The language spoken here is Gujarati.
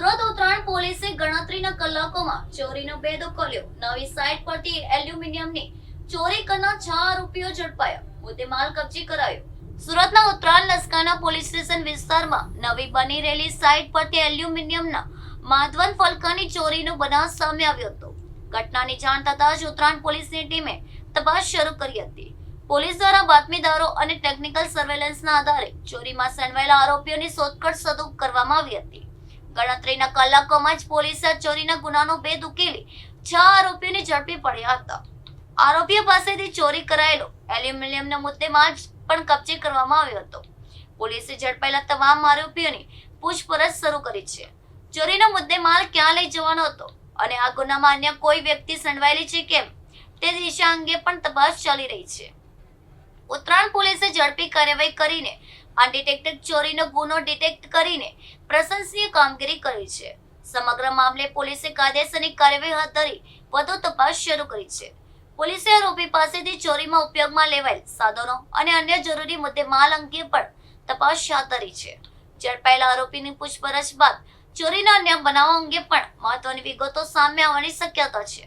સુરત ઉત્તરાયણ પોલીસે ગણતરીના કલાકોમાં ચોરીનો ભેદ ઉકેલ્યો. નવી સાઇટ પરથી એલ્યુમિનિયમની ચોરી કરનાર 6 આરોપીઓ ઝડપાયા. મુદ્દેમાલ કબજે કરાયો. સુરતના ઉત્તરાયણ લશ્કરના પોલીસ સ્ટેશન વિસ્તારમાં નવી બની રહેલી સાઇટ પરથી એલ્યુમિનિયમના માધવન ફલકાની ચોરીનો બનાવ સામે આવ્યો હતો. ઘટનાની જાણ થતાં જ ઉત્તરાયણ પોલીસની ટીમે તપાસ શરૂ કરી હતી. પોલીસ દ્વારા બાતમીદારો અને ટેકનિકલ સર્વેલન્સના આધારે ચોરીમાં સંડવાયેલા આરોપીઓની શોધખોળ શરૂ કરવામાં આવી હતી. ગણતરીના કલાકોમાં જ પોલીસે ચોરીના ગુનાનો ભેદ ઉકેલી 6 આરોપીઓને ઝડપી પડ્યા હતા. આરોપીઓ પાસેથી ચોરી કરાયેલો એલ્યુમિનિયમનો મુદ્દેમાલ પણ કબજે કરવામાં આવ્યો હતો. પોલીસે ઝડપાયેલા તમામ આરોપીઓની પૂછપરછ શરૂ કરી છે. ચોરીનો મુદ્દેમાલ ક્યાં લઈ જવાનો હતો અને આ ગુનામાં અન્ય કોઈ વ્યક્તિ સંડવાયેલી છે કેમ તે દિશા અંગે પણ તપાસ ચાલી રહી છે. ઉત્તરાયણ પોલીસે ઝડપી કાર્યવાહી કરીને અનડિટેક્ટેડ ચોરીનો ગુનો ડિટેક્ટ કરીને પ્રશંસનીય કામગીરી કરી છે. સમગ્ર મામલે પોલીસે કાયદેસરની કાર્યવાહી હાથ ધરી વધુ તપાસ શરૂ કરી છે. પોલીસે આરોપી પાસેથી ચોરીમાં ઉપયોગમાં લેવાયેલ સાધનો અને અન્ય જરૂરી મુદ્દેમાલ અંગે પણ તપાસ હાથ ધરી છે. ઝડપાયેલા આરોપીની પૂછપરછ બાદ ચોરીના અન્ય બનાવો અંગે પણ મહત્વની વિગતો સામે આવવાની શક્યતા છે.